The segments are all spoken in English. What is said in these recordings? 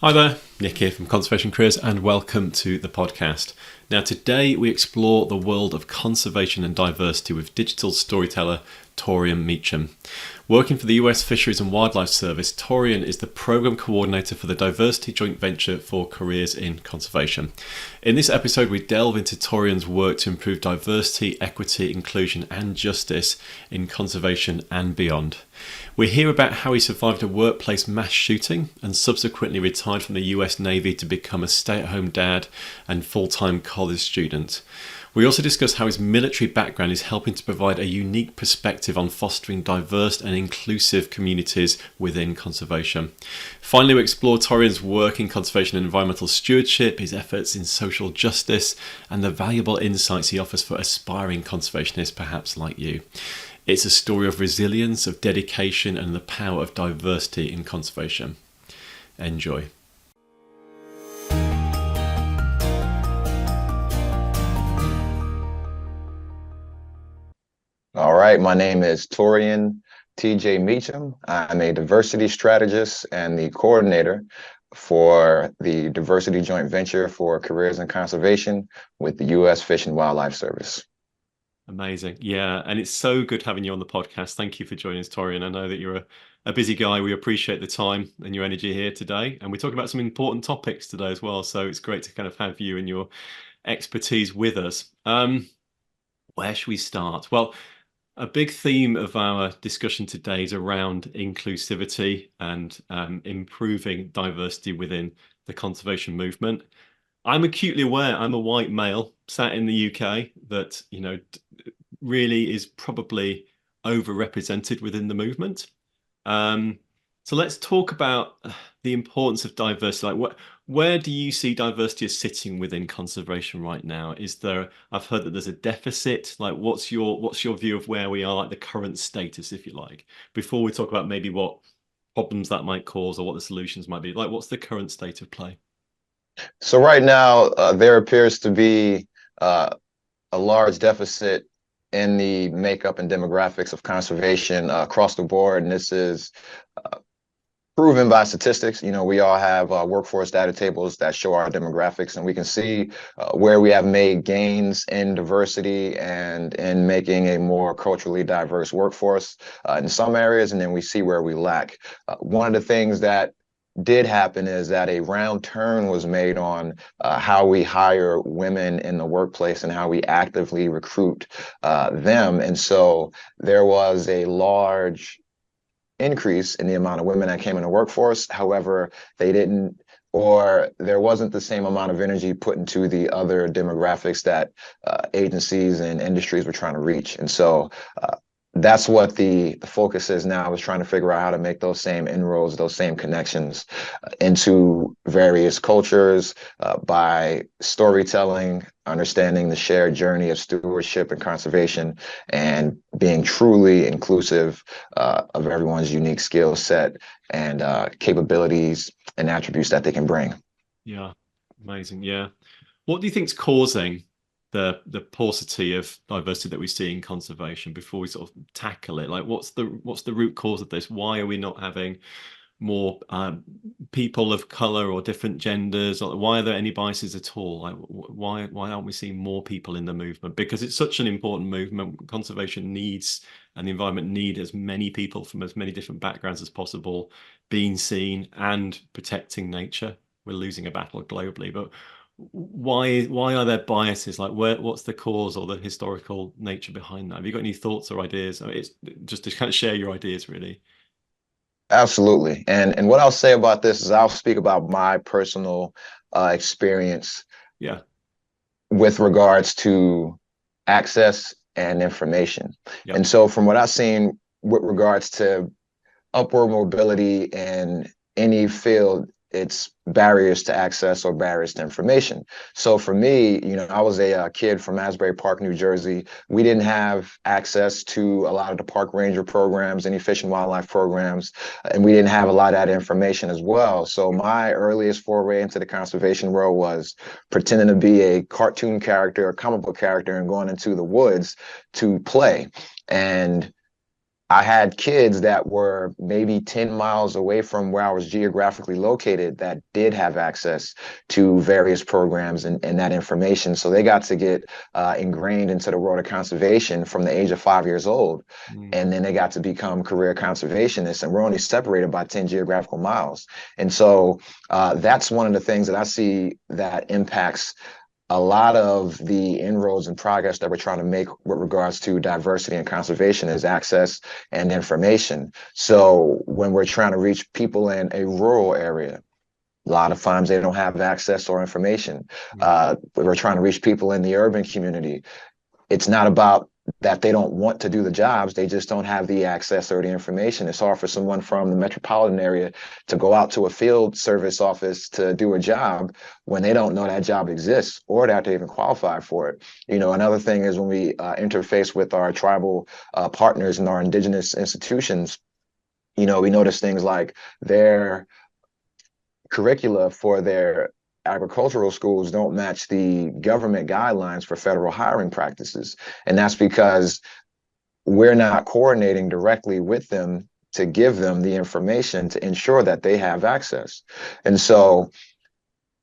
Hi there, Nick here from Conservation Careers, and welcome to the podcast. Now, today we explore the world of conservation and diversity with digital storyteller Taurean Meacham. Working for the US Fisheries and Wildlife Service, Taurean is the program coordinator for the Diversity Joint Venture for Careers in Conservation. In this episode, we delve into Taurean's work to improve diversity, equity, inclusion, and justice in conservation and beyond. We hear about how he survived a workplace mass shooting and subsequently retired from the US Navy to become a stay-at-home dad and full-time college student. We also discuss how his military background is helping to provide a unique perspective on fostering diverse and inclusive communities within conservation. Finally, we explore Taurean's work in conservation and environmental stewardship, his efforts in social justice, and the valuable insights he offers for aspiring conservationists perhaps like you. It's a story of resilience, of dedication, and the power of diversity in conservation. Enjoy. All right, my name is Taurean TJ Meacham. I'm a diversity strategist and the coordinator for the Diversity Joint Venture for Careers in Conservation with the U.S. Fish and Wildlife Service. Amazing. Yeah, and it's so good having you on the podcast. Thank you for joining us, Taurean. I know that you're a busy guy. We appreciate the time and your energy here today. And we talk about some important topics today as well. So it's great to kind of have you and your expertise with us. Where should we start? Well, a big theme of our discussion today is around inclusivity and improving diversity within the conservation movement. I'm acutely aware I'm a white male sat in the UK that, really is probably overrepresented within the movement. So let's talk about the importance of diversity. Like, where do you see diversity as sitting within conservation right now? I've heard that there's a deficit. Like, what's your view of where we are, like the current status, if you like, before we talk about maybe what problems that might cause or what the solutions might be? Like, what's the current state of play? So right now, there appears to be a large deficit in the makeup and demographics of conservation across the board, and this is proven by statistics. We all have workforce data tables that show our demographics, and we can see where we have made gains in diversity and in making a more culturally diverse workforce in some areas, and then we see where we lack. One of the things that did happen is that a round turn was made on how we hire women in the workplace and how we actively recruit them. And so there was a large increase in the amount of women that came in the workforce. However, there wasn't the same amount of energy put into the other demographics that agencies and industries were trying to reach. And so that's what the focus is now, is trying to figure out how to make those same inroads, those same connections into various cultures by storytelling, understanding the shared journey of stewardship and conservation, and being truly inclusive of everyone's unique skill set and capabilities and attributes that they can bring. Yeah, amazing. Yeah. What do you think's causing the paucity of diversity that we see in conservation before we sort of tackle it? Like, what's the root cause of this? Why are we not having more people of color or different genders? Or why are there any biases at all? Like, why aren't we seeing more people in the movement? Because it's such an important movement. Conservation needs and the environment need as many people from as many different backgrounds as possible being seen and protecting nature. We're losing a battle globally, but why are there biases? Like, what's the cause or the historical nature behind that? Have you got any thoughts or ideas? I mean, it's just to kind of share your ideas, really. Absolutely. And what I'll say about this is I'll speak about my personal experience with regards to access and information. Yep. And so from what I've seen with regards to upward mobility in any field, it's barriers to access or barriers to information. So for me, I was a kid from Asbury Park, New Jersey. We didn't have access to a lot of the park ranger programs, any fish and wildlife programs, and we didn't have a lot of that information as well. So my earliest foray into the conservation world was pretending to be a cartoon character, a comic book character, and going into the woods to play. And I had kids that were maybe 10 miles away from where I was geographically located that did have access to various programs and that information. So they got to get ingrained into the world of conservation from the age of 5 years old. Mm. And then they got to become career conservationists, and we're only separated by 10 geographical miles. And so that's one of the things that I see that impacts a lot of the inroads and progress that we're trying to make with regards to diversity and conservation is access and information. So when we're trying to reach people in a rural area, a lot of times they don't have access or information. Mm. We're trying to reach people in the urban community. It's not about that they don't want to do the jobs, they just don't have the access or the information. It's hard for someone from the metropolitan area to go out to a field service office to do a job when they don't know that job exists or that they even qualify for it. Another thing is when we interface with our tribal partners and our indigenous institutions, we notice things like their curricula for their agricultural schools don't match the government guidelines for federal hiring practices. And that's because we're not coordinating directly with them to give them the information to ensure that they have access. And so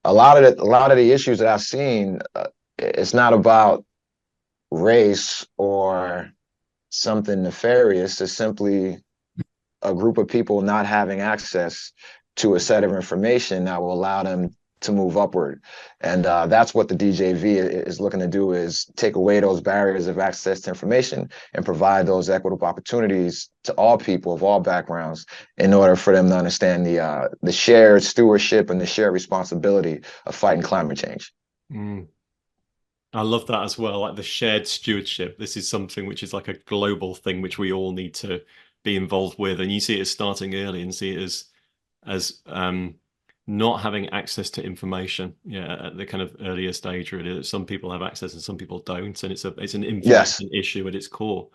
a lot of the issues that I've seen, it's not about race or something nefarious. It's simply a group of people not having access to a set of information that will allow them to move upward. And that's what the DJV is looking to do, is take away those barriers of access to information and provide those equitable opportunities to all people of all backgrounds in order for them to understand the shared stewardship and the shared responsibility of fighting climate change. Mm. I love that as well, like the shared stewardship. This is something which is like a global thing which we all need to be involved with. And you see it as starting early and see it as not having access to information, yeah, at the kind of earlier stage, really. Some people have access and some people don't, and it's an Yes. information issue at its core.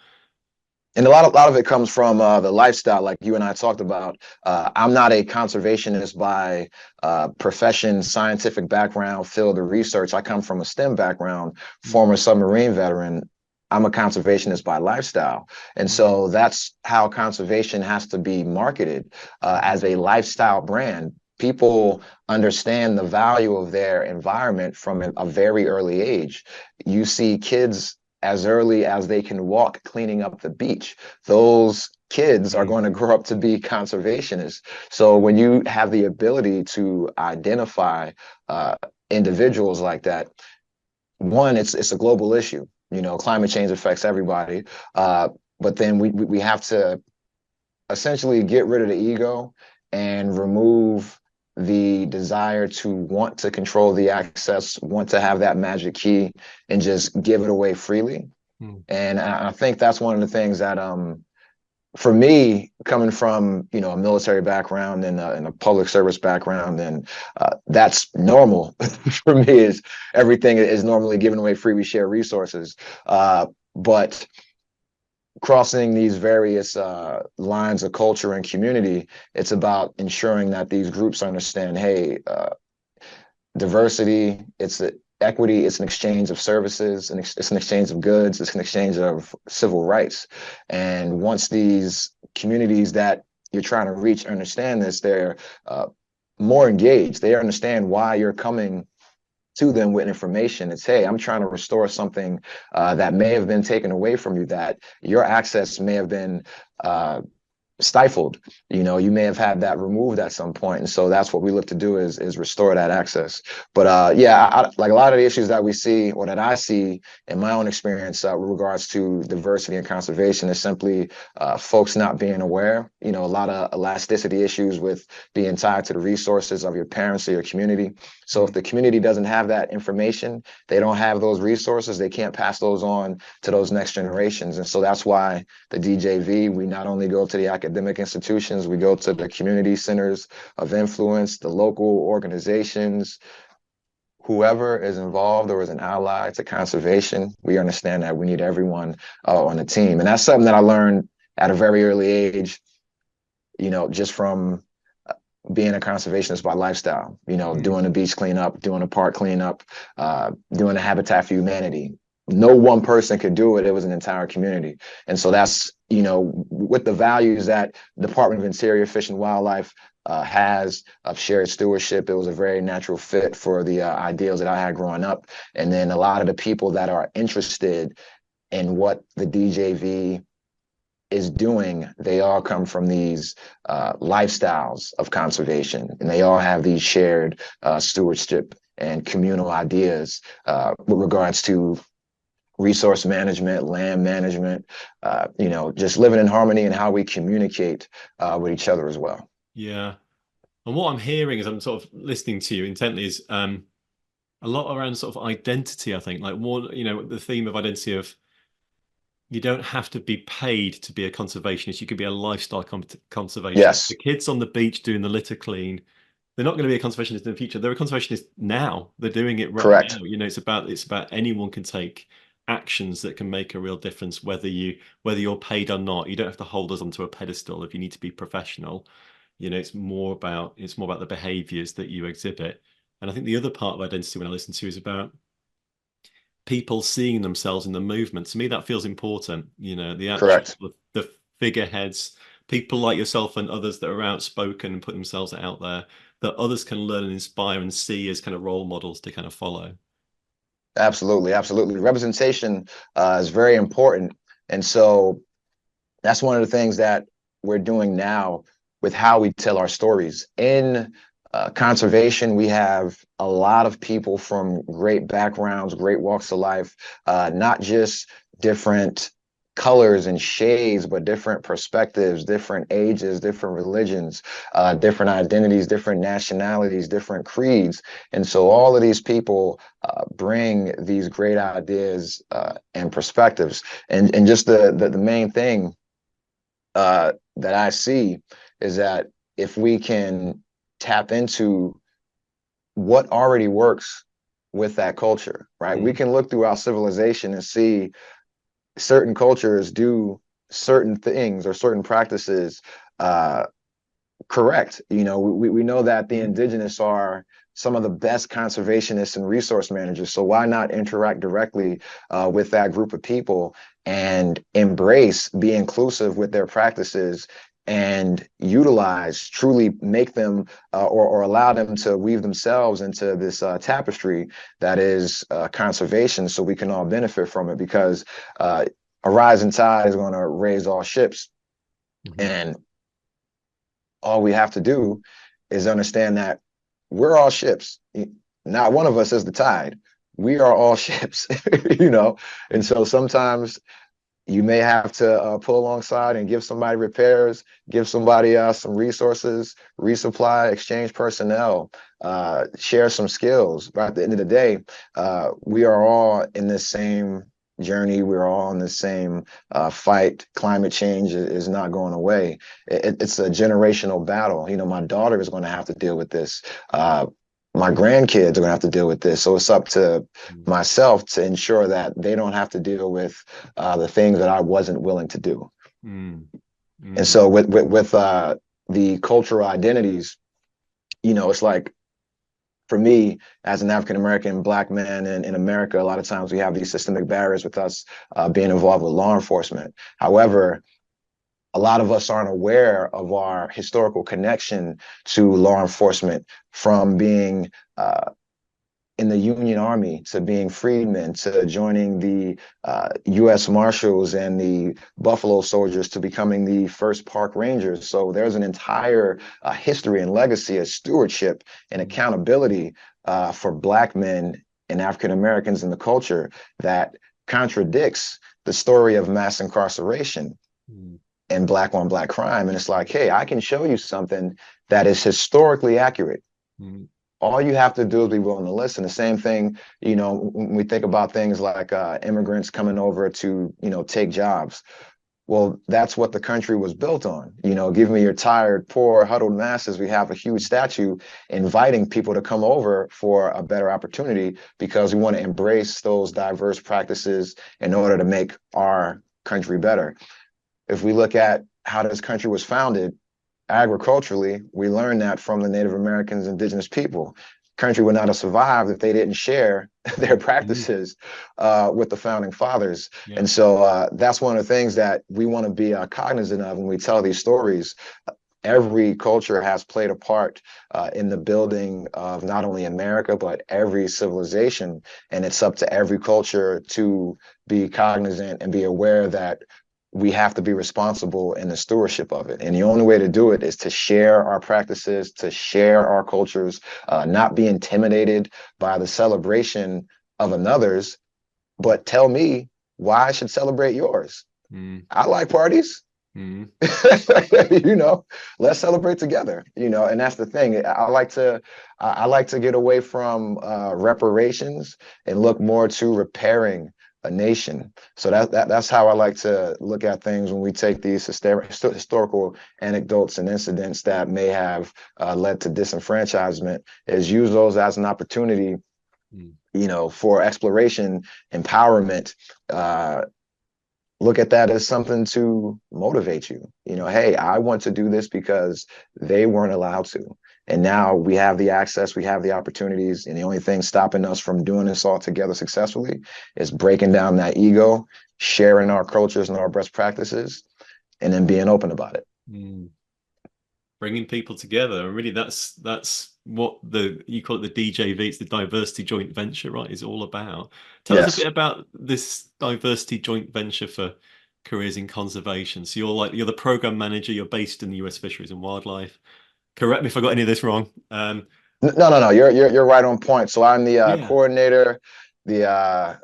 And a lot of it comes from the lifestyle, like you and I talked about. I'm not a conservationist by profession, scientific background, field of research. I come from a STEM background, former submarine veteran. I'm a conservationist by lifestyle. And so that's how conservation has to be marketed as a lifestyle brand. People understand the value of their environment from a very early age. You see kids as early as they can walk cleaning up the beach. Those kids are going to grow up to be conservationists. So when you have the ability to identify individuals like that, one, it's a global issue. Climate change affects everybody, but then we have to essentially get rid of the ego and remove the desire to want to control the access, want to have that magic key and just give it away freely. And I think that's one of the things that, for me, coming from, a military background and a public service background, and that's normal for me, is everything is normally given away free. We share resources. But crossing these various lines of culture and community, it's about ensuring that these groups understand, hey, diversity, it's equity, it's an exchange of services, and it's an exchange of goods, it's an exchange of civil rights. And once these communities that you're trying to reach understand this, they're more engaged. They understand why you're coming to them with information. It's, hey, I'm trying to restore something that may have been taken away from you, that your access may have been stifled. You may have had that removed at some point. And so that's what we look to do, is restore that access. But like a lot of the issues that we see, or that I see in my own experience with regards to diversity and conservation, is simply folks not being aware. A lot of elasticity issues with being tied to the resources of your parents or your community. So if the community doesn't have that information, they don't have those resources, they can't pass those on to those next generations. And so that's why the DJV, we not only go to the academic institutions, we go to the community centers of influence, the local organizations, whoever is involved or is an ally to conservation. We understand that we need everyone on the team. And that's something that I learned at a very early age, just from being a conservationist by lifestyle, doing the beach cleanup, doing the park cleanup, doing the Habitat for Humanity. No one person could do it. It was an entire community. And so that's, with the values that Department of Interior, Fish and Wildlife has of shared stewardship, it was a very natural fit for the ideals that I had growing up. And then a lot of the people that are interested in what the DJV is doing, they all come from these lifestyles of conservation, and they all have these shared stewardship and communal ideas with regards to resource management, land management, just living in harmony and how we communicate with each other as well. Yeah. And what I'm hearing as I'm sort of listening to you intently is a lot around sort of identity, I think, like more, the theme of identity of you don't have to be paid to be a conservationist. You could be a lifestyle conservationist. Yes. The kids on the beach doing the litter clean, they're not going to be a conservationist in the future. They're a conservationist now. They're doing it right Correct. now. It's about anyone can take actions that can make a real difference, whether you're paid or not. You don't have to hold us onto a pedestal if you need to be professional. It's more about the behaviors that you exhibit. And I think the other part of identity when I listen to you is about people seeing themselves in the movement. To me, that feels important. The actual Correct. the figureheads, people like yourself and others that are outspoken and put themselves out there, that others can learn and inspire and see as kind of role models to kind of follow. Absolutely, absolutely. Representation is very important, and so that's one of the things that we're doing now with how we tell our stories. In conservation, we have a lot of people from great backgrounds, great walks of life, not just different colors and shades, but different perspectives, different ages, different religions, different identities, different nationalities, different creeds. And so all of these people bring these great ideas and perspectives. And just the main thing that I see is that if we can tap into what already works with that culture, right? We can look through our civilization and see certain cultures do certain things or certain practices correct. We know that the indigenous are some of the best conservationists and resource managers. So why not interact directly with that group of people and embrace, be inclusive with their practices and utilize, truly make them or allow them to weave themselves into this tapestry that is conservation, so we can all benefit from it, because a rising tide is going to raise all ships. And all we have to do is understand that we're all ships. Not one of us is the tide. We are all ships, And so sometimes you may have to pull alongside and give somebody repairs, give somebody some resources, resupply, exchange personnel, share some skills. But at the end of the day, we are all in this same journey. We're all in the same fight. Climate change is not going away. It's a generational battle. My daughter is going to have to deal with this. My grandkids are going to have to deal with this. So it's up to myself to ensure that they don't have to deal with the things that I wasn't willing to do. And so with the cultural identities, it's like, for me, as an African-American Black man in America, a lot of times we have these systemic barriers with us being involved with law enforcement. However, a lot of us aren't aware of our historical connection to law enforcement, from being in the Union Army to being freedmen to joining the U.S. Marshals and the Buffalo Soldiers to becoming the first park rangers. So there's an entire history and legacy of stewardship and accountability for Black men and African Americans in the culture that contradicts the story of mass incarceration and Black on Black crime. And it's like, hey, I can show you something that is historically accurate. All you have to do is be willing to listen. The same thing, when we think about things like immigrants coming over to, take jobs. Well, that's what the country was built on. Give me your tired, poor, huddled masses. We have a huge statue inviting people to come over for a better opportunity, because we want to embrace those diverse practices in order to make our country better. If we look at how this country was founded, agriculturally, we learned that from the Native Americans, indigenous people. country would not have survived if they didn't share their practices with the founding fathers. Yeah. And so that's one of the things that we want to be cognizant of when we tell these stories. Every culture has played a part in the building of not only America, but every civilization. And it's up to every culture to be cognizant and be aware that we have to be responsible in the stewardship of it. And the only way to do it is to share our practices, to share our cultures, not be intimidated by the celebration of another's, but tell me why I should celebrate yours. I like parties. You know, let's celebrate together, you know. And that's the thing. I like to get away from reparations and look more to repairing a nation. So that's how I like to look at things when we take these historical anecdotes and incidents that may have led to disenfranchisement, is use those as an opportunity, you know, for exploration, empowerment. Look at that as something to motivate you. You know, hey, I want to do this because they weren't allowed to. And now we have the access, we have the opportunities, and the only thing stopping us from doing this all together successfully is breaking down that ego, sharing our cultures and our best practices, and then being open about it. Bringing people together. And really that's what you call it, the DJV, it's the diversity joint venture, right, is all about. Tell us a bit about this diversity joint venture for careers in conservation. So you're the program manager, you're based in the US Fisheries and Wildlife. Correct me if I got any of this wrong. No, you're right on point. So I'm the coordinator.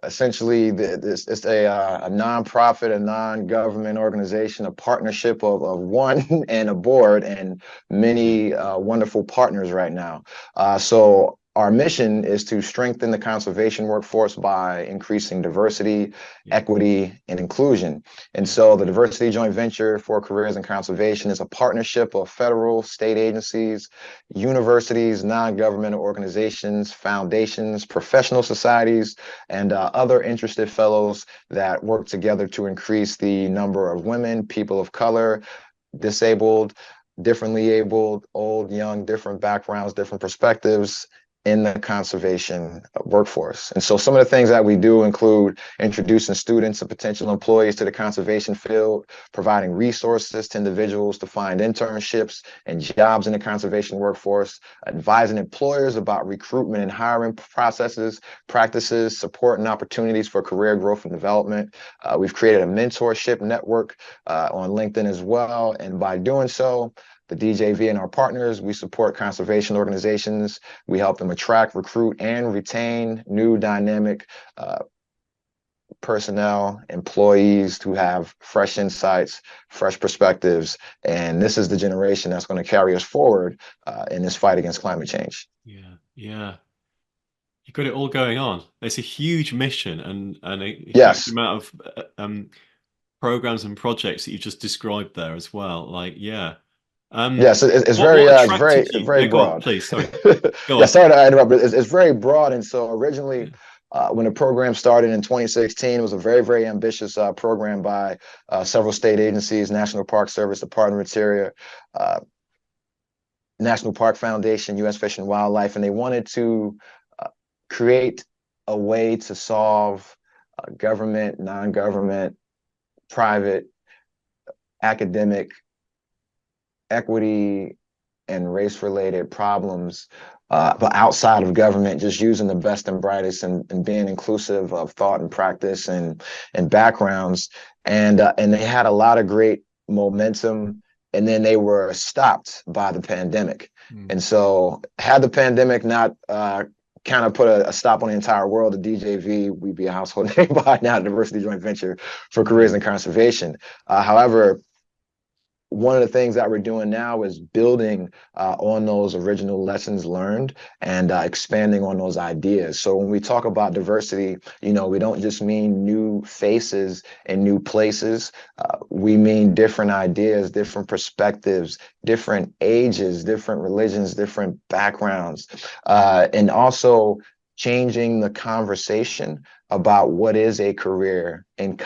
Essentially it's a nonprofit, a non-government organization, a partnership of one and a board and many wonderful partners right now. So our mission is to strengthen the conservation workforce by increasing diversity, equity, and inclusion. And so the Diversity Joint Venture for Careers in Conservation is a partnership of federal, state agencies, universities, non-governmental organizations, foundations, professional societies, and other interested fellows that work together to increase the number of women, people of color, disabled, differently abled, old, young, different backgrounds, different perspectives in the conservation workforce. And so some of the things that we do include introducing students and potential employees to the conservation field, providing resources to individuals to find internships and jobs in the conservation workforce, advising employers about recruitment and hiring processes, practices, support and opportunities for career growth and development. We've created a mentorship network on LinkedIn as well. And by doing so, the DJV and our partners, we support conservation organizations. We help them attract, recruit, and retain new dynamic personnel, employees who have fresh insights, fresh perspectives. And this is the generation that's going to carry us forward in this fight against climate change. Yeah. You've got it all going on. It's a huge mission and a huge amount of programs and projects that you just described there as well. Yes, it's very broad. On, please, sorry. Sorry to interrupt, but it's very broad. And so originally, when the program started in 2016, it was a very ambitious program by several state agencies, National Park Service, Department of Interior, National Park Foundation, U.S. Fish and Wildlife, and they wanted to create a way to solve government, non-government, private, academic, equity and race-related problems, but outside of government, just using the best and brightest and being inclusive of thought and practice and backgrounds. And they had a lot of great momentum, and then they were stopped by the pandemic. And so had the pandemic not kind of put a stop on the entire world, the DJV, we'd be a household name by now, Diversity Joint Venture for Careers in Conservation. However, one of the things that we're doing now is building on those original lessons learned and expanding on those ideas. So when we talk about diversity, you know, we don't just mean new faces and new places. We mean different ideas, different perspectives, different ages, different religions, different backgrounds, and also changing the conversation about what is a career in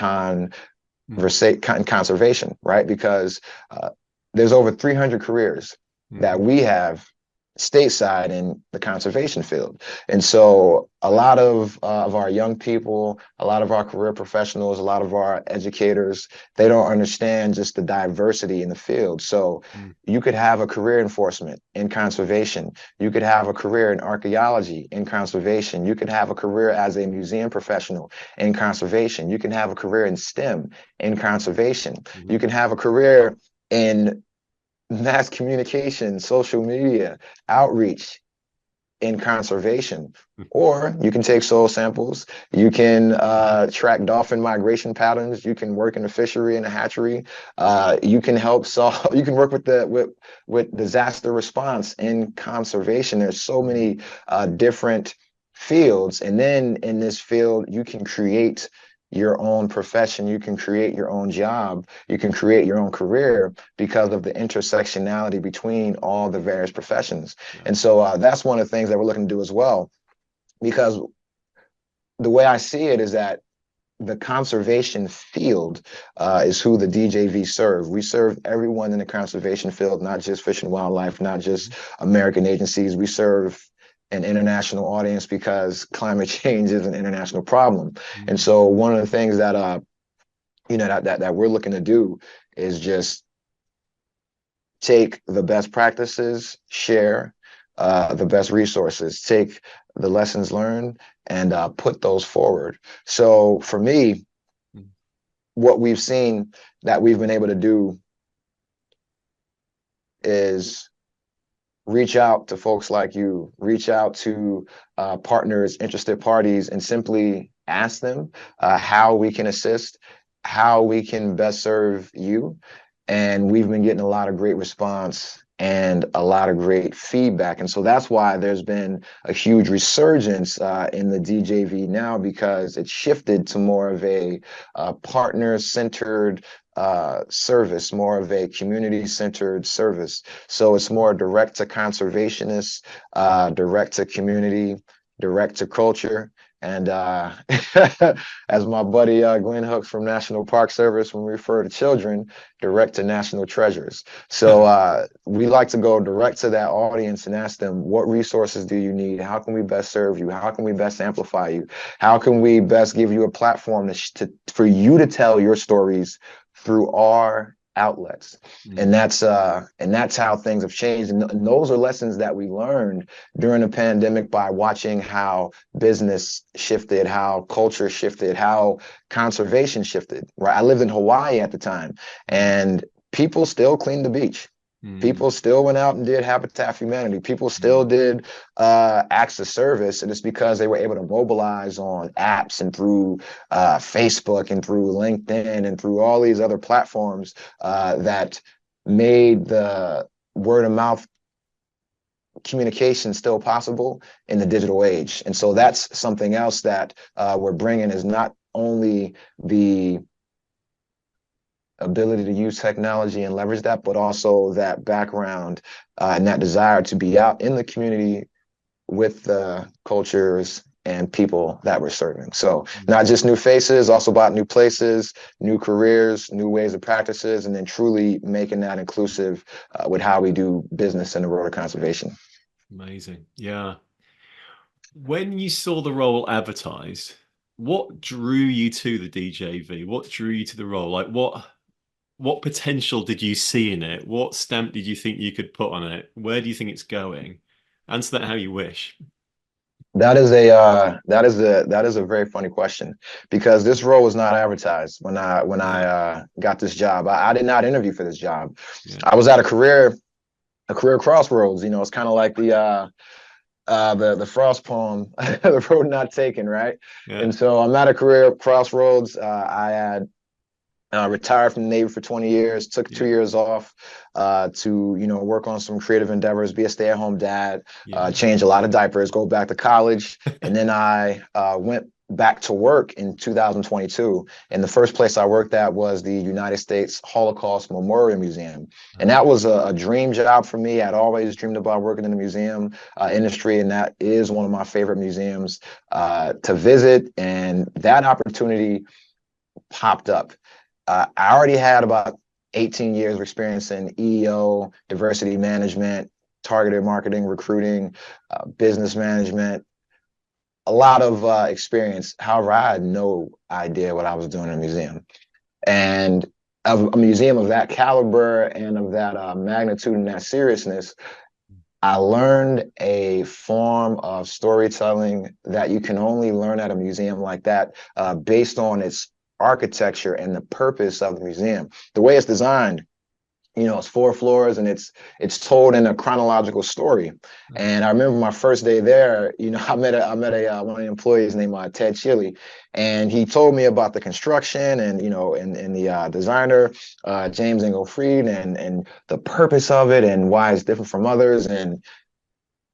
conservation, right? Because there's over 300 careers that we have stateside in the conservation field. And so a lot of our young people, a lot of our career professionals, a lot of our educators, they don't understand just the diversity in the field. So Mm. you could have a career enforcement in conservation. You could have a career in archaeology in conservation. You could have a career as a museum professional in conservation. You can have a career in STEM in conservation. Mhm. You can have a career in mass communication, social media, outreach in conservation. Or you can take soil samples. You can track dolphin migration patterns. You can work in a fishery and a hatchery. You can help solve. You can work with with disaster response in conservation. There's so many different fields, and then in this field, you can create your own profession. You can create your own job. You can create your own career because of the intersectionality between all the various professions. Yeah. And so that's one of the things that we're looking to do as well, because the way I see it is that the conservation field is who the DJV serve. We serve everyone in the conservation field, not just Fish and Wildlife, not just American agencies. We serve an international audience because climate change is an international problem. And Mm. so one of the things that that we're looking to do is just take the best practices, share the best resources, take the lessons learned, and put those forward. So for me, Mm. what we've seen that we've been able to do is reach out to folks like you, reach out to partners, interested parties, and simply ask them how we can assist, how we can best serve you. And we've been getting a lot of great response and a lot of great feedback. And so that's why there's been a huge resurgence in the DJV now, because it's shifted to more of a partner-centered service, more of a community-centered service. So it's more direct to conservationists, direct to community, direct to culture. And as my buddy Glenn Hooks from National Park Service, when we refer to children, direct to national treasures. So we like to go direct to that audience and ask them, what resources do you need? How can we best serve you? How can we best amplify you? How can we best give you a platform for you to tell your stories through our outlets? Mm. And that's how things have changed. And those are lessons that we learned during the pandemic by watching how business shifted, how culture shifted, how conservation shifted. Right? I lived in Hawaii at the time, and people still cleaned the beach. Mm. People still went out and did Habitat for Humanity. People still Mm. did acts of service, and it's because they were able to mobilize on apps and through Facebook and through LinkedIn and through all these other platforms that made the word of mouth communication still possible in the digital age. And so that's something else that we're bringing, is not only the ability to use technology and leverage that, but also that background and that desire to be out in the community with the cultures and people that we're serving. So Mm. not just new faces, also about new places, new careers, new ways of practices, and then truly making that inclusive with how we do business in the world of conservation. Amazing. Yeah. When you saw the role advertised, what drew you to the DJV? What drew you to the role? Like what potential did you see in it? What stamp did you think you could put on it? Where do you think it's going? Answer that how you wish. That is a very funny question, because this role was not advertised when I got this job. I did not interview for this job. Yeah. I was at a career crossroads. It's kind of like the Frost poem, "The Road Not Taken," right? Yeah. And so I'm at a career crossroads. I had retired from the Navy for 20 years, took Yeah. 2 years off to, work on some creative endeavors, be a stay-at-home dad, Yeah. change a lot of diapers, go back to college. And then I went back to work in 2022. And the first place I worked at was the United States Holocaust Memorial Museum. And that was a dream job for me. I'd always dreamed about working in the museum industry, and that is one of my favorite museums to visit. And that opportunity popped up. I already had about 18 years of experience in EEO, diversity management, targeted marketing, recruiting, business management, a lot of experience. However, I had no idea what I was doing in a museum. And of a museum of that caliber and of that magnitude and that seriousness, I learned a form of storytelling that you can only learn at a museum like that, based on its architecture and the purpose of the museum. The way it's designed, it's 4 floors and it's told in a chronological story. And I remember my first day there, I met one of the employees named Ted Chili, and he told me about the construction and and the designer James Ingle Freed and the purpose of it and why it's different from others. And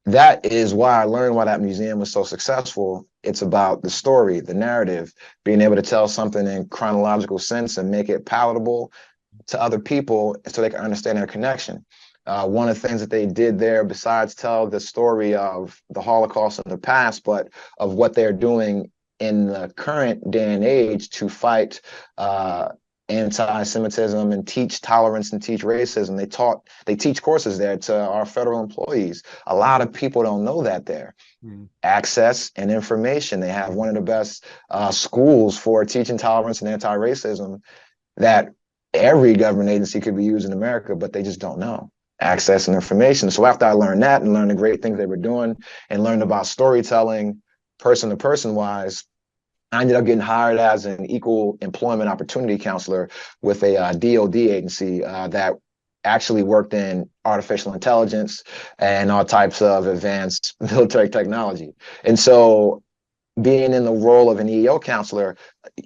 that is why I learned why that museum was so successful. It's about the story, the narrative, being able to tell something in chronological sense and make it palatable to other people so they can understand their connection. One of the things that they did there, besides tell the story of the Holocaust in the past, but of what they're doing in the current day and age to fight anti-Semitism and teach tolerance and teach racism. They teach courses there to our federal employees. A lot of people don't know that there. Access and information. They have one of the best schools for teaching tolerance and anti-racism that every government agency could be used in America, but they just don't know access and information. So after I learned that and learned the great things they were doing and learned about storytelling person to person wise, I ended up getting hired as an equal employment opportunity counselor with a DoD agency that actually worked in artificial intelligence and all types of advanced military technology. And so being in the role of an EEO counselor,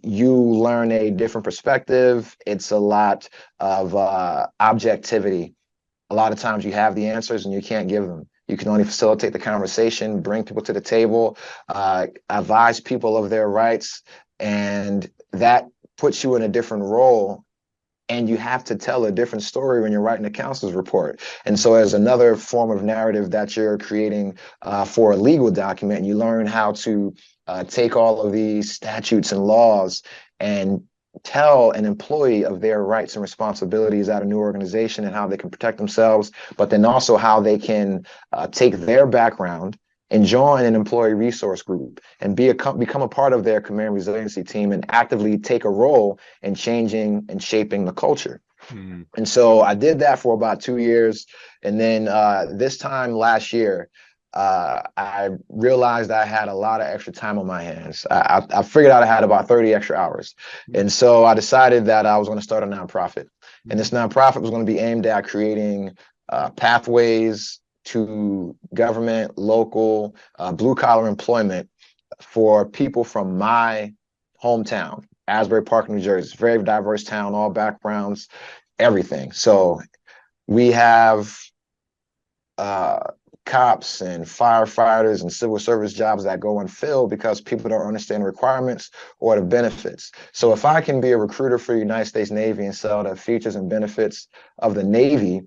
you learn a different perspective. It's a lot of objectivity. A lot of times you have the answers and you can't give them. You can only facilitate the conversation, bring people to the table, advise people of their rights, and that puts you in a different role. And you have to tell a different story when you're writing a counselor's report. And so as another form of narrative that you're creating for a legal document, you learn how to take all of these statutes and laws and tell an employee of their rights and responsibilities at a new organization and how they can protect themselves, but then also how they can take their background and join an employee resource group and become a part of their command resiliency team and actively take a role in changing and shaping the culture. And so I did that for about 2 years. And then this time last year, I realized I had a lot of extra time on my hands. I figured out I had about 30 extra hours. And so I decided that I was going to start a nonprofit. And this nonprofit was going to be aimed at creating pathways to government, local, blue-collar employment for people from my hometown, Asbury Park, New Jersey. It's a very diverse town, all backgrounds, everything. So we have cops and firefighters and civil service jobs that go unfilled because people don't understand the requirements or the benefits. So if I can be a recruiter for the United States Navy and sell the features and benefits of the Navy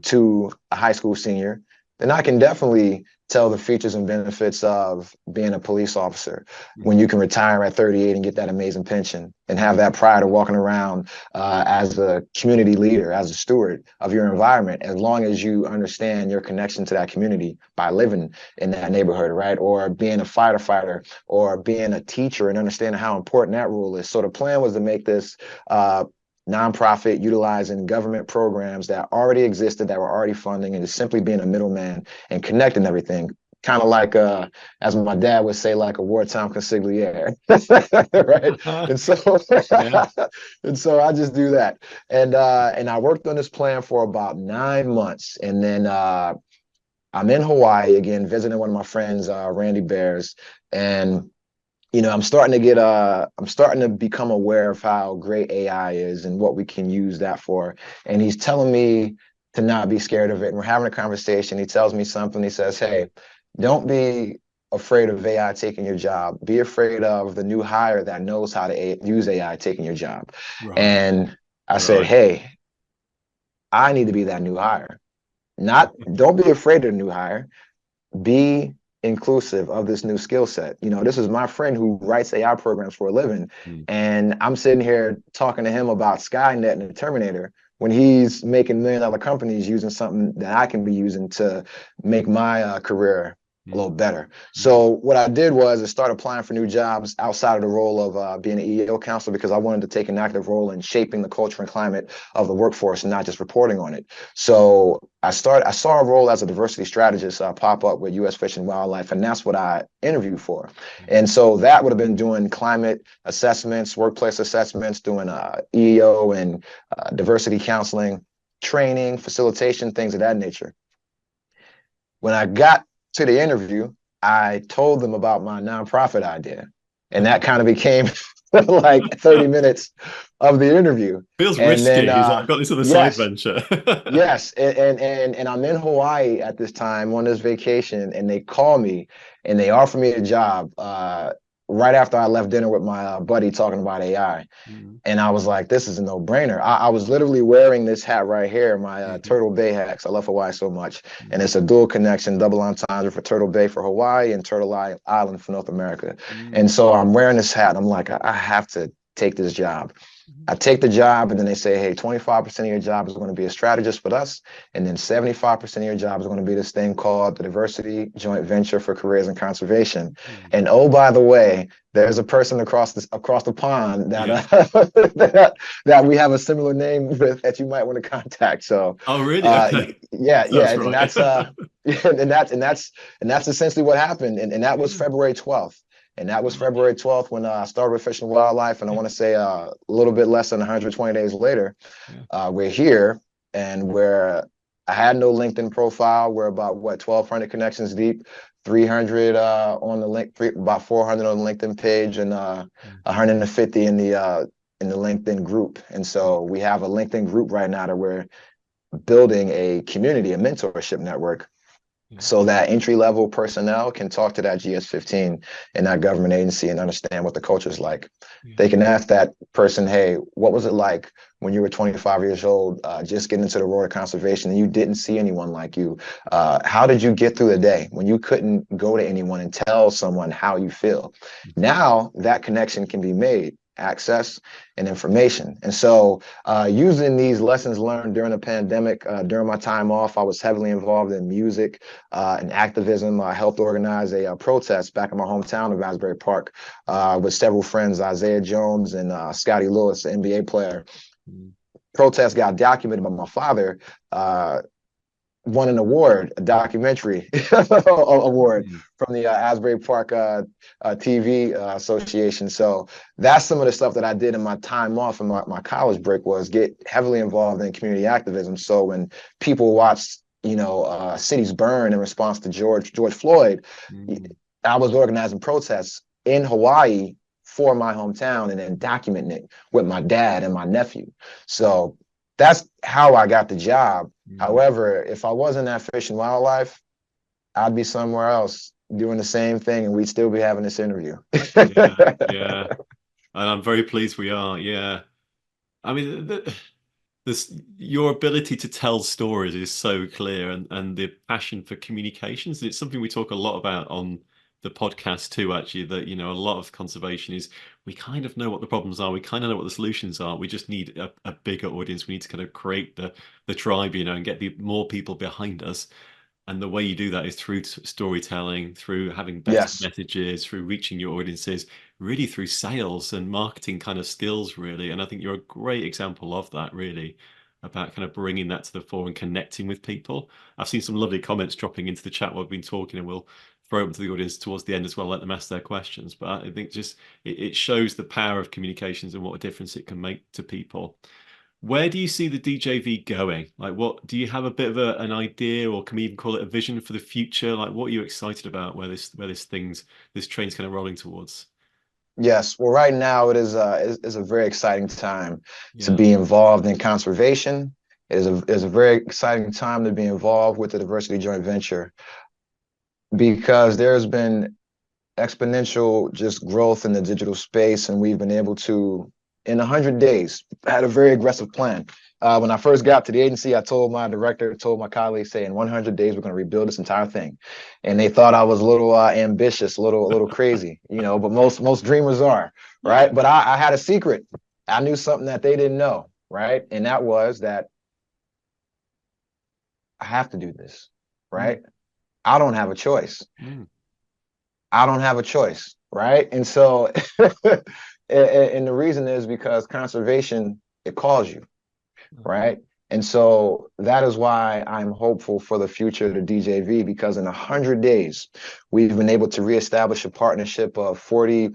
to a high school senior, then I can definitely tell the features and benefits of being a police officer when you can retire at 38 and get that amazing pension and have that pride of walking around as a community leader, as a steward of your environment, as long as you understand your connection to that community by living in that neighborhood, right? Or being a fighter or being a teacher and understanding how important that role is. So the plan was to make this nonprofit utilizing government programs that already existed, that were already funding, and just simply being a middleman and connecting everything. Kind of like, as my dad would say, like a wartime consigliere, right? And so, and so I just do that. And I worked on this plan for about 9 months, and then I'm in Hawaii again, visiting one of my friends, Randy Bears, and I'm starting to become aware of how great AI is and what we can use that for. And he's telling me to not be scared of it. And we're having a conversation. He tells me something. He says, hey, don't be afraid of AI taking your job. Be afraid of the new hire that knows how to use AI taking your job. Right. And I said, hey, I need to be that new hire. Don't be afraid of the new hire. Be inclusive of this new skill set. This is my friend who writes AI programs for a living. And I'm sitting here talking to him about Skynet and the Terminator when he's making $1 million companies using something that I can be using to make my career a little better. So what I did was I started applying for new jobs outside of the role of being an EEO counselor, because I wanted to take an active role in shaping the culture and climate of the workforce and not just reporting on it. So I saw a role as a diversity strategist pop up with U.S. Fish and Wildlife, and that's what I interviewed for. And so that would have been doing climate assessments, workplace assessments, doing EEO and diversity counseling, training, facilitation, things of that nature. When I got to the interview, I told them about my nonprofit idea, and that kind of became like 30 minutes of the interview. Feels and risky. then He's like, I've got this other side yes, venture. yes, and I'm in Hawaii at this time on this vacation, and they call me and they offer me a job right after I left dinner with my buddy talking about AI. And I was like, this is a no-brainer. I was literally wearing this hat right here, my Turtle Bay hat, 'cause I love Hawaii so much. And it's a dual connection, double entendre for Turtle Bay for Hawaii and Turtle Island for North America. And so I'm wearing this hat. I'm like, I have to take this job. I take the job, and then they say, hey, 25% of your job is going to be a strategist with us. And then 75% of your job is going to be this thing called the Diversity Joint Venture for Careers in Conservation. And oh, by the way, there's a person across the pond that that we have a similar name with that you might want to contact. So oh, really? Okay. yeah, That's and right. that's essentially what happened. And that was February 12th. And that was February 12th when I started with Fish and Wildlife. And I want to say a little bit less than 120 days later, we're here, and I had no LinkedIn profile. We're about 1,200 connections deep, 300 on the link, about 400 on the LinkedIn page, and 150 in the LinkedIn group. And so we have a LinkedIn group right now that we're building a community, a mentorship network, so that entry-level personnel can talk to that GS-15 in that government agency and understand what the culture is like. They can ask that person, hey, what was it like when you were 25 years old, just getting into the world of conservation, and you didn't see anyone like you? How did you get through the day when you couldn't go to anyone and tell someone how you feel? Now that connection can be made, access and information. And so using these lessons learned during the pandemic, during my time off, I was heavily involved in music and activism. I helped organize a protest back in my hometown of Asbury Park with several friends, Isaiah Jones and Scotty Lewis, an NBA player. Protest got documented by my father, won an award, a documentary award from the Asbury Park TV Association. So that's some of the stuff that I did in my time off and my college break, was get heavily involved in community activism. So when people watched, cities burn in response to George Floyd, I was organizing protests in Hawaii for my hometown and then documenting it with my dad and my nephew. So that's how I got the job. However, if I wasn't at Fish and Wildlife, I'd be somewhere else doing the same thing, and we'd still be having this interview. Yeah. And I'm very pleased we are. Yeah. I mean, your ability to tell stories is so clear, and the passion for communications. It's something we talk a lot about on the podcast too, actually, that, a lot of conservation is, we kind of know what the problems are. We kind of know what the solutions are. We just need a bigger audience. We need to kind of create the tribe, and get more people behind us. And the way you do that is through storytelling, through having better messages, through reaching your audiences, really through sales and marketing kind of skills, really. And I think you're a great example of that, really, about kind of bringing that to the fore and connecting with people. I've seen some lovely comments dropping into the chat while we've been talking, and we'll throw them to the audience towards the end as well, let them ask their questions. But I think just it shows the power of communications and what a difference it can make to people. Where do you see the DJV going? Like, what do you have a bit of an idea, or can we even call it a vision for the future? Like, what are you excited about? Where this train's kind of rolling towards? Yes, well, right now it is a very exciting time to be involved in conservation. It is a very exciting time to be involved with the Diversity Joint Venture, because there's been exponential just growth in the digital space, and we've been able to, in 100 days, had a very aggressive plan. When I first got to the agency, I told my director, told my colleagues, say, in 100 days, we're going to rebuild this entire thing. And they thought I was a little ambitious, a little crazy, but most dreamers are, right? But I had a secret. I knew something that they didn't know, right? And that was that I have to do this, right? I don't have a choice. Mm. I don't have a choice, right? And so, and the reason is because conservation, it calls you, right? And so that is why I'm hopeful for the future of the DJV, because in 100 days, we've been able to reestablish a partnership of 40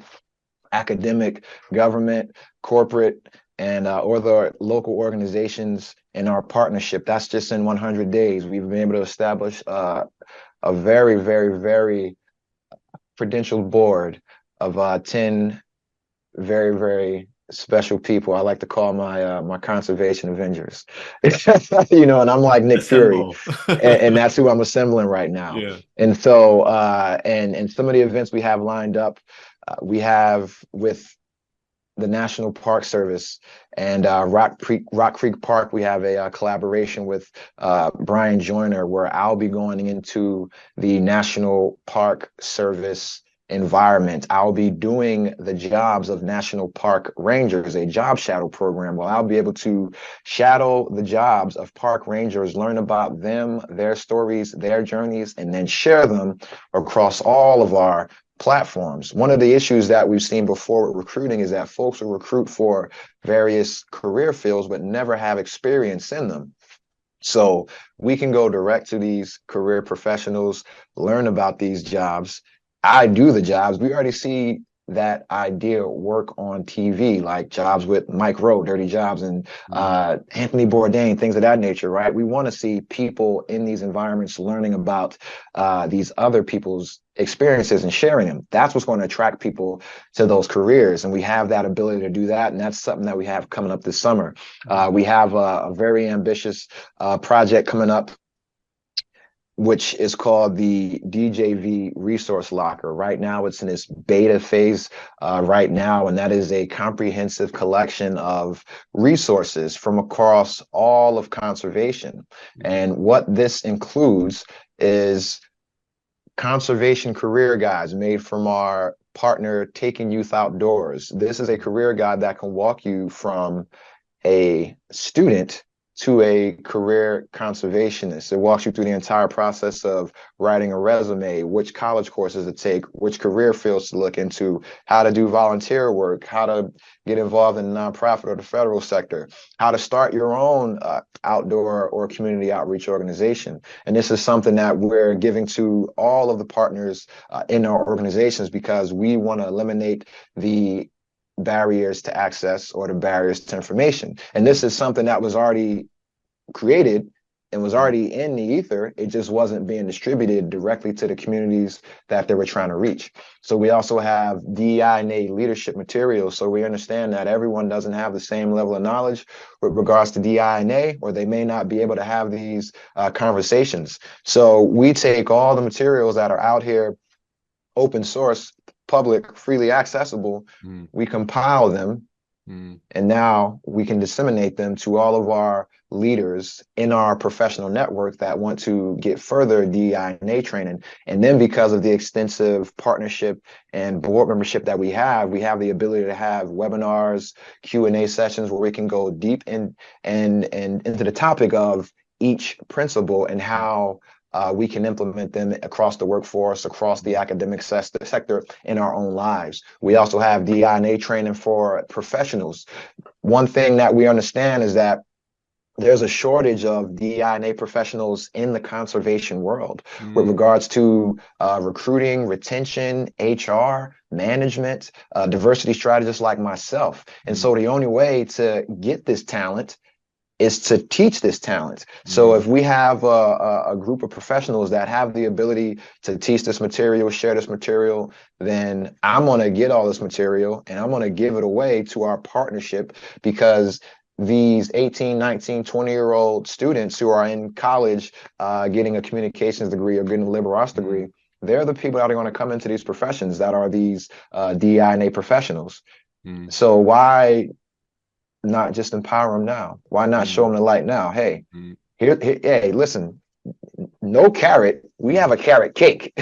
academic, government, corporate, and other local organizations in our partnership. That's just in 100 days. We've been able to establish a very, very, very credentialed board of 10 very, very special people. I like to call my conservation Avengers. And I'm like Nick Fury, Assemble. and that's who I'm assembling right now. Yeah. And so, and some of the events we have lined up, we have with the National Park Service and Rock Creek Park. We have a collaboration with Brian Joyner, where I'll be going into the National Park Service environment. I'll be doing the jobs of National Park Rangers, a job shadow program, where I'll be able to shadow the jobs of park rangers, learn about them, their stories, their journeys, and then share them across all of our platforms. One of the issues that we've seen before with recruiting is that folks will recruit for various career fields but never have experience in them. So we can go direct to these career professionals, learn about these jobs. I do the jobs. We already see that idea work on TV, like jobs with Mike Rowe, Dirty Jobs, and Anthony Bourdain, things of that nature, right? We want to see people in these environments learning about these other people's experiences and sharing them. That's what's going to attract people to those careers. And we have that ability to do that. And that's something that we have coming up this summer. We have a very ambitious project coming up, which is called the DJV Resource Locker. Right now, it's in its beta phase right now, and that is a comprehensive collection of resources from across all of conservation. And what this includes is conservation career guides made from our partner, Taking Youth Outdoors. This is a career guide that can walk you from a student to a career conservationist. It walks you through the entire process of writing a resume, which college courses to take, which career fields to look into, how to do volunteer work, how to get involved in the nonprofit or the federal sector, how to start your own outdoor or community outreach organization. And this is something that we're giving to all of the partners in our organizations, because we want to eliminate the barriers to access or the barriers to information. And this is something that was already created and was already in the ether. It just wasn't being distributed directly to the communities that they were trying to reach. So we also have DEI and A leadership materials. So we understand that everyone doesn't have the same level of knowledge with regards to DEI and A, or they may not be able to have these conversations. So we take all the materials that are out here, open source, public, freely accessible, we compile them, and now we can disseminate them to all of our leaders in our professional network that want to get further DEI and A training. And then because of the extensive partnership and board membership that we have the ability to have webinars, Q&A sessions where we can go deep and into the topic of each principle and how we can implement them across the workforce, across the academic sector, in our own lives. We also have DEI and A training for professionals. One thing that we understand is that there's a shortage of DEI and A professionals in the conservation world with regards to recruiting, retention, HR, management, diversity strategists like myself. And so the only way to get this talent is to teach this talent. So if we have a group of professionals that have the ability to teach this material, share this material, then I'm going to get all this material and I'm going to give it away to our partnership, because these 18, 19, 20-year-old students who are in college getting a communications degree or getting a liberal arts degree, they're the people that are going to come into these professions that are these DEI and A professionals. So why not just empower them now? Why not show them the light now? Hey, hey, listen, no carrot. We have a carrot cake.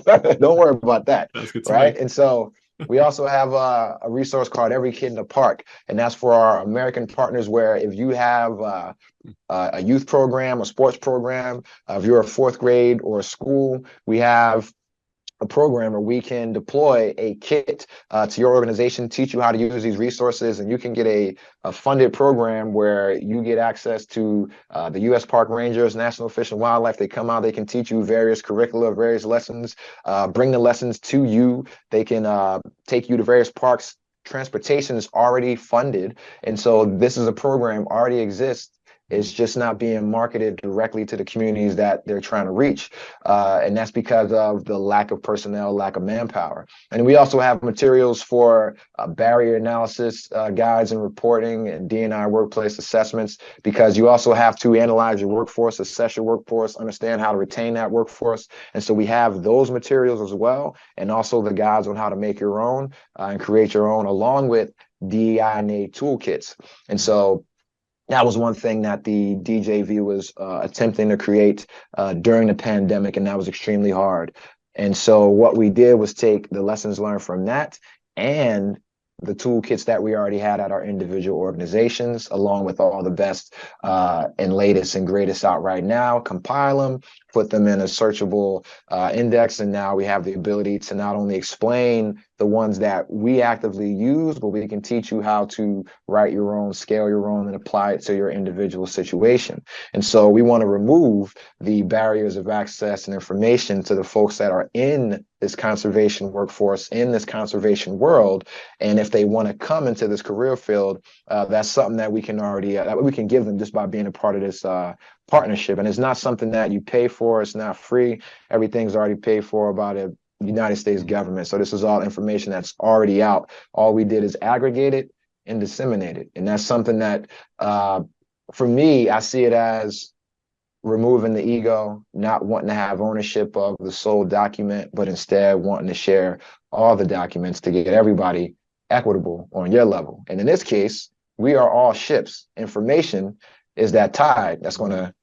Don't worry about that. That's good to Right. know. And so We also have a resource called Every Kid in the Park, and that's for our American partners. Where if you have a youth program, a sports program, if you're a fourth grade or a school, we have a program where we can deploy a kit to your organization, teach you how to use these resources, and you can get a funded program where you get access to the U.S. Park Rangers, National Fish and Wildlife. They come out, they can teach you various curricula, various lessons, bring the lessons to you. They can take you to various parks. Transportation is already funded. And so this is a program already exists. It's just not being marketed directly to the communities that they're trying to reach. And that's because of the lack of personnel, lack of manpower. And we also have materials for barrier analysis, guides and reporting, and D&I workplace assessments, because you also have to analyze your workforce, assess your workforce, understand how to retain that workforce. And so we have those materials as well, and also the guides on how to make your own and create your own, along with DEI and A toolkits. And so that was one thing that the DJV was attempting to create during the pandemic, and that was extremely hard. And so what we did was take the lessons learned from that and the toolkits that we already had at our individual organizations, along with all the best and latest and greatest out right now, compile them, put them in a searchable index, and now we have the ability to not only explain the ones that we actively use, but we can teach you how to write your own, scale your own, and apply it to your individual situation. And so we want to remove the barriers of access and information to the folks that are in this conservation workforce, in this conservation world. And if they want to come into this career field, that's something that we can already that we can give them just by being a part of this partnership. And it's not something that you pay for. It's not free. Everything's already paid for by the United States government. So this is all information that's already out. All we did is aggregate it and disseminate it. And that's something that, for me, I see it as removing the ego, not wanting to have ownership of the sole document, but instead wanting to share all the documents to get everybody equitable on your level. And in this case, we are all ships. Information is that tide that's going to,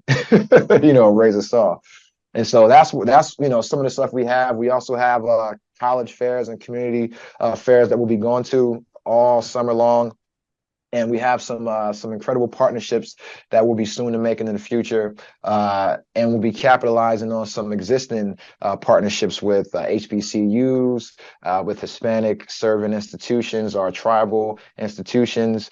raise us all. And so that's some of the stuff we have. We also have college fairs and community fairs that we'll be going to all summer long. And we have some incredible partnerships that we'll be soon to making in the future. And we'll be capitalizing on some existing partnerships with HBCUs, with Hispanic serving institutions, our tribal institutions.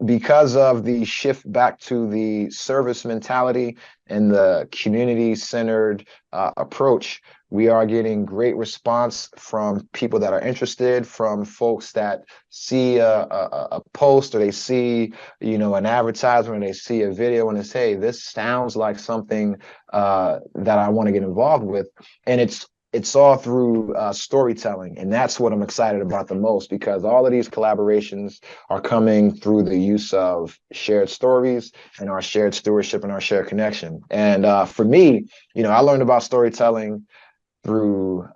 Because of the shift back to the service mentality and the community-centered approach, we are getting great response from people that are interested, from folks that see a post, or they see, an advertisement, or they see a video and they say, hey, this sounds like something that I want to get involved with. And it's all through storytelling. And that's what I'm excited about the most, because all of these collaborations are coming through the use of shared stories and our shared stewardship and our shared connection. And for me, I learned about storytelling through,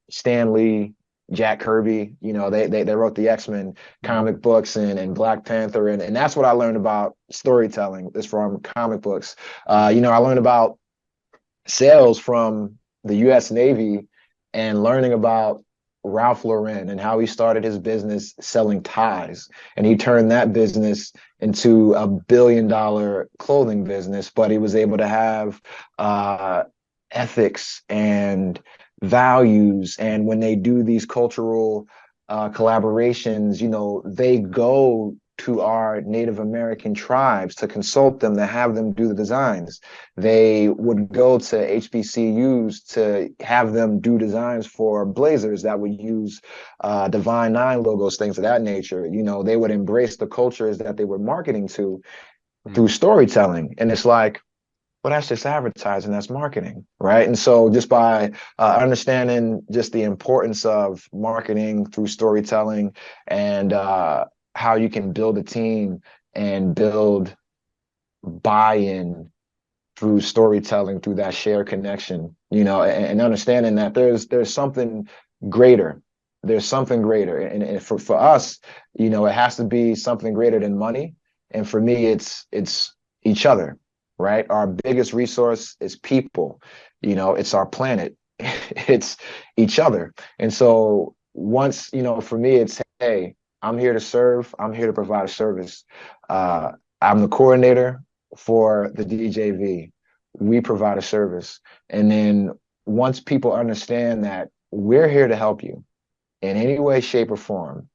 Stan Lee, Jack Kirby. They wrote the X-Men comic books and Black Panther. And that's what I learned about storytelling, is from comic books. I learned about sales from the U.S. Navy and learning about Ralph Lauren and how he started his business selling ties. And he turned that business into $1 billion clothing business, but he was able to have ethics and values. And when they do these cultural collaborations, they go to our Native American tribes to consult them, to have them do the designs. They would go to HBCUs to have them do designs for blazers that would use Divine Nine logos, things of that nature. They would embrace the cultures that they were marketing to through storytelling. And it's like, well, that's just advertising, that's marketing, right? And so just by understanding just the importance of marketing through storytelling, and how you can build a team and build buy-in through storytelling, through that shared connection, and understanding that there's something greater. There's something greater. And for us, it has to be something greater than money. And for me, it's each other, right? Our biggest resource is people. It's our planet. it's each other. And so once, for me, it's, hey, I'm here to serve. I'm here to provide a service. Uh, I'm the coordinator for the DJV. We provide a service. And then once people understand that we're here to help you in any way, shape, or form,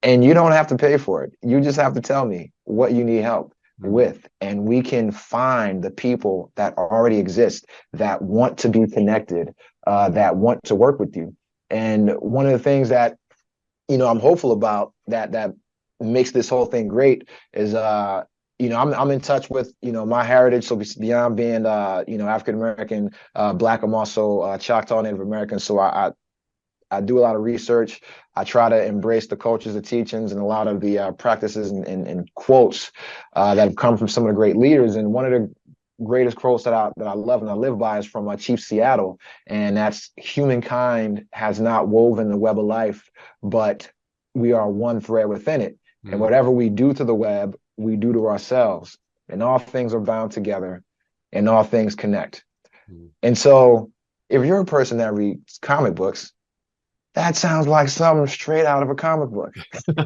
and you don't have to pay for it. You just have to tell me what you need help with. And we can find the people that already exist that want to be connected, that want to work with you. And one of the things that, I'm hopeful about that makes this whole thing great is, I'm in touch with, my heritage. So beyond being, African American, Black, I'm also Choctaw Native American. So I do a lot of research. I try to embrace the cultures, the teachings, and a lot of the practices and quotes that have come from some of the great leaders. And one of the greatest quotes that I love and I live by is from Chief Seattle, and that's humankind has not woven the web of life, but we are one thread within it. And whatever we do to the web, we do to ourselves. And all things are bound together, and all things connect. And so, if you're a person that reads comic books, that sounds like something straight out of a comic book,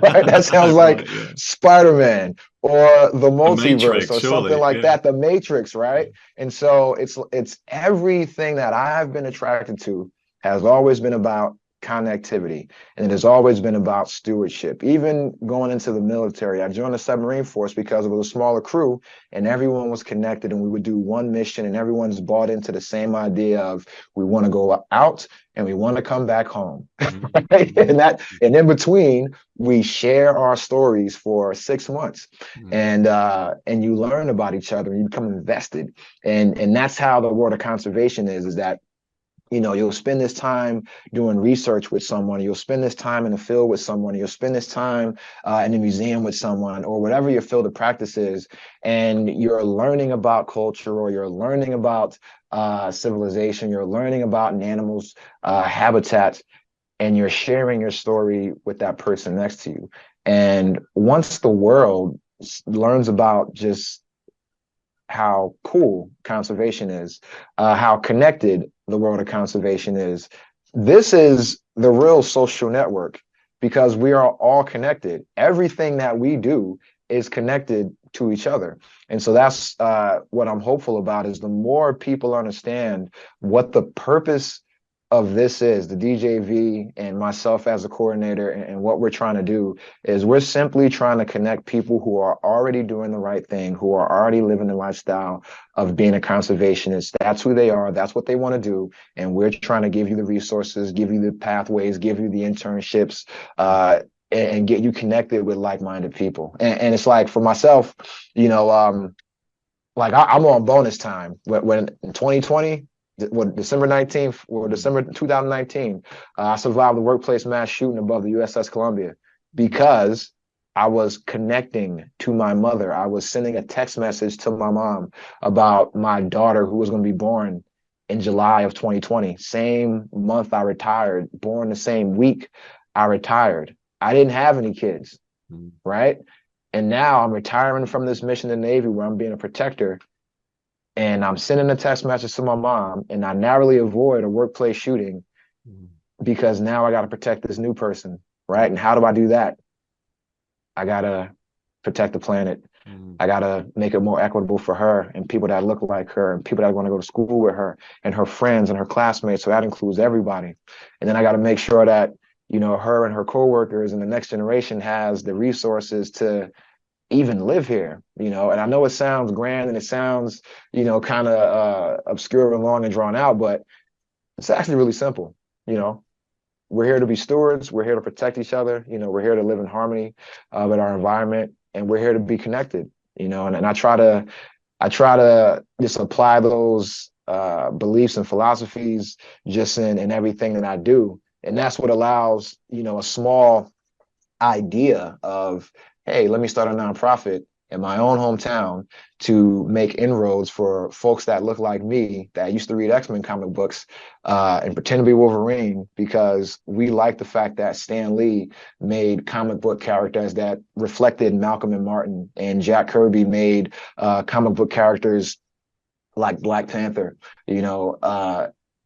right? That sounds like Right, yeah. Spider-Man or the The multiverse Matrix, or something surely. like Yeah. that, the Matrix, right? And so it's everything that I've been attracted to has always been about connectivity, and it has always been about stewardship. Even going into the military, I joined the submarine force because it was a smaller crew and everyone was connected, and we would do one mission, and everyone's bought into the same idea of we want to go out and we want to come back home. Right? And in between, we share our stories for 6 months, and you learn about each other and you become invested. And that's how the world of conservation is that you'll spend this time doing research with someone, you'll spend this time in the field with someone, you'll spend this time in the museum with someone, or whatever your field of practice is, and you're learning about culture, or you're learning about civilization, you're learning about an animal's habitat, and you're sharing your story with that person next to you. And once the world learns about just how cool conservation is, how connected the world of conservation is, this is the real social network, because we are all connected. Everything that we do is connected to each other. And so that's what I'm hopeful about, is the more people understand what the purpose of this is, the DJV and myself as a coordinator, and what we're trying to do is we're simply trying to connect people who are already doing the right thing, who are already living the lifestyle of being a conservationist. That's who they are. That's what they want to do. And we're trying to give you the resources, give you the pathways, give you the internships, and get you connected with like-minded people. And it's like, for myself, like I'm on bonus time. When in 2020, December 19th or December 2019, I survived the workplace mass shooting above the USS Columbia because I was connecting to my mother. I was sending a text message to my mom about my daughter who was going to be born in July of 2020. Same month I retired, born the same week I retired. I didn't have any kids, right? And now I'm retiring from this mission in the Navy where I'm being a protector, and I'm sending a text message to my mom, and I narrowly avoid a workplace shooting because now I got to protect this new person, right? And how do I do that? I got to protect the planet. I got to make it more equitable for her and people that look like her and people that want to go to school with her and her friends and her classmates. So that includes everybody. And then I got to make sure that, her and her coworkers and the next generation has the resources to even live here, and I know it sounds grand and it sounds, kind of obscure and long and drawn out, but it's actually really simple. We're here to be stewards. We're here to protect each other. We're here to live in harmony with our environment, and we're here to be connected. And I try to just apply those beliefs and philosophies just in everything that I do, and that's what allows a small idea of, hey, let me start a nonprofit in my own hometown to make inroads for folks that look like me that used to read X-Men comic books and pretend to be Wolverine, because we like the fact that Stan Lee made comic book characters that reflected Malcolm and Martin, and Jack Kirby made comic book characters like Black Panther,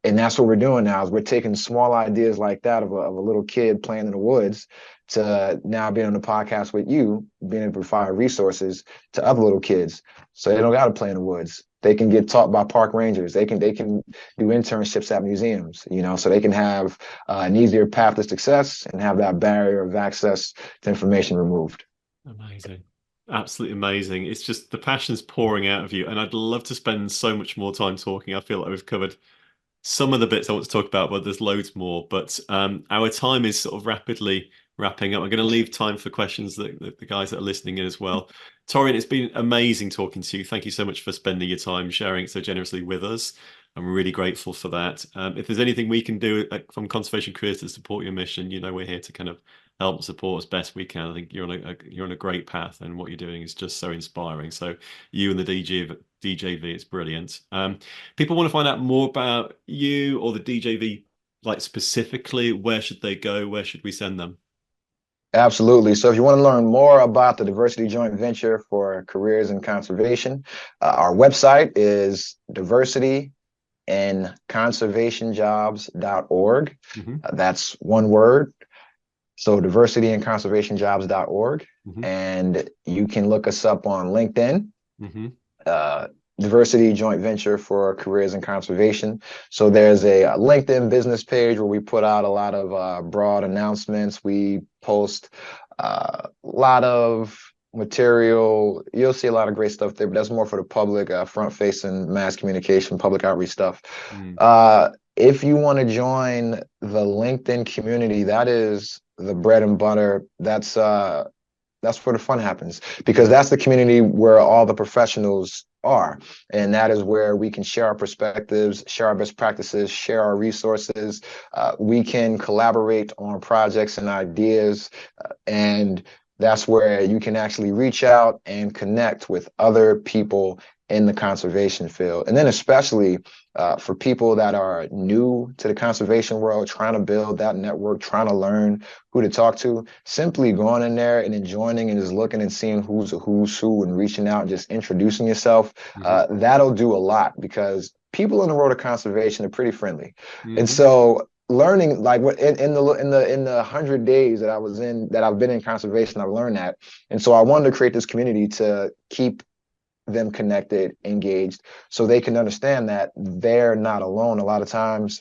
And that's what we're doing now is we're taking small ideas like that of a little kid playing in the woods to now being on the podcast with you, being able to provide resources to other little kids. So they don't got to play in the woods. They can get taught by park rangers. They can do internships at museums, so they can have an easier path to success and have that barrier of access to information removed. Amazing. Absolutely amazing. It's just the passion's pouring out of you, and I'd love to spend so much more time talking. I feel like we've covered some of the bits I want to talk about, but there's loads more. But our time is sort of rapidly wrapping up. I'm going to leave time for questions that the guys that are listening in as well. Taurean, it's been amazing talking to you. Thank you so much for spending your time sharing it so generously with us. I'm really grateful for that. If there's anything we can do from Conservation Careers to support your mission, we're here to kind of help support as best we can. I think you're on a great path, and what you're doing is just so inspiring. So you and the DJV, it's brilliant. People want to find out more about you or the DJV, like specifically. Where should they go? Where should we send them? Absolutely. So if you want to learn more about the Diversity Joint Venture for Careers in Conservation, our website is diversityandconservationjobs.org. That's one word. So diversityandconservationjobs.org. And you can look us up on LinkedIn. Diversity Joint Venture for Careers in Conservation. So there's a LinkedIn business page where we put out a lot of broad announcements. We post a lot of material. You'll see a lot of great stuff there, but that's more for the public, front-facing mass communication, public outreach stuff. If you want to join the LinkedIn community, that is the bread and butter. That's where the fun happens, because that's the community where all the professionals are. And that is where we can share our perspectives, share our best practices, share our resources. We can collaborate on projects and ideas. And that's where you can actually reach out and connect with other people in the conservation field. And then especially for people that are new to the conservation world, trying to build that network, trying to learn who to talk to, simply going in there and joining and just looking and seeing who's who and reaching out and just introducing yourself, that'll do a lot, because people in the world of conservation are pretty friendly. And so learning, like in the 100 days that I've been in conservation, I've learned that. And so I wanted to create this community to keep them connected, engaged, so they can understand that they're not alone. A lot of times,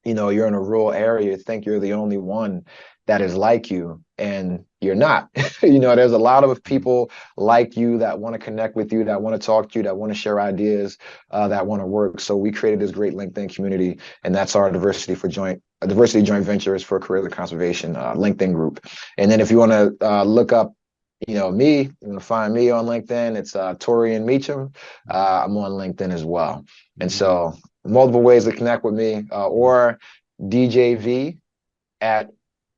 you're in a rural area, think you're the only one that is like you, and you're not. There's a lot of people like you that want to connect with you, that want to talk to you, that want to share ideas, that want to work. So we created this great LinkedIn community, and that's our Diversity Joint Ventures for Careers in Conservation LinkedIn group. And then if you want to look up me, you can find me on LinkedIn. It's Taurean Meacham. I'm on LinkedIn as well. And so multiple ways to connect with me, or DJV at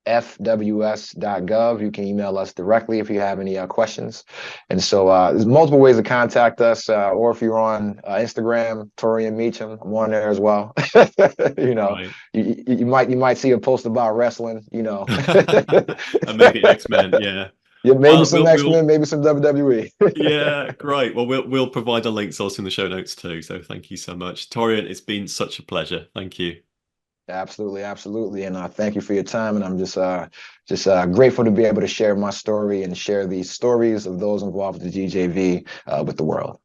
fws.gov. You can email us directly if you have any questions. And so there's multiple ways to contact us, or if you're on Instagram, Taurean Meacham, I'm on there as well. Right. You might see a post about wrestling, And maybe X-Men, yeah. Yeah, maybe some X-Men, maybe some WWE. Yeah, great. Well, we'll provide a link also in the show notes too. So thank you so much, Taurean. It's been such a pleasure. Thank you. Absolutely, absolutely, and thank you for your time. And I'm just grateful to be able to share my story and share the stories of those involved with the DJV with the world.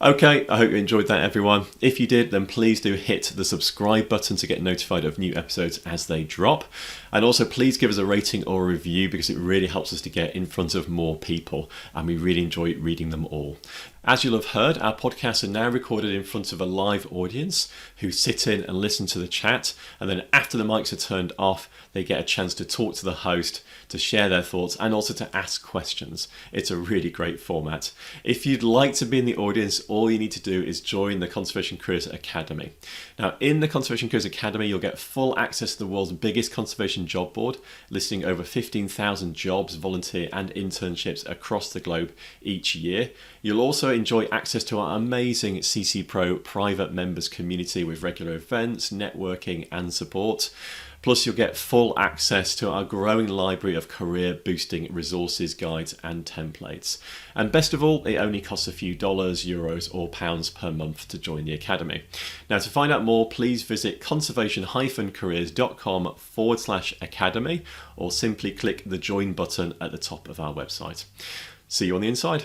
Okay, I hope you enjoyed that, everyone. If you did, then please do hit the subscribe button to get notified of new episodes as they drop. And also, please give us a rating or a review, because it really helps us to get in front of more people, and we really enjoy reading them all. As you'll have heard, our podcasts are now recorded in front of a live audience who sit in and listen to the chat, and then after the mics are turned off, they get a chance to talk to the host, to share their thoughts, and also to ask questions. It's a really great format. If you'd like to be in the audience, all you need to do is join the Conservation Careers Academy. Now, in the Conservation Careers Academy, you'll get full access to the world's biggest conservation job board, listing over 15,000 jobs, volunteer and internships across the globe each year. You'll also enjoy access to our amazing CC Pro private members community with regular events, networking and support. Plus, you'll get full access to our growing library of career-boosting resources, guides and templates. And best of all, it only costs a few dollars, euros or pounds per month to join the Academy. Now, to find out more, please visit conservation-careers.com/academy or simply click the join button at the top of our website. See you on the inside.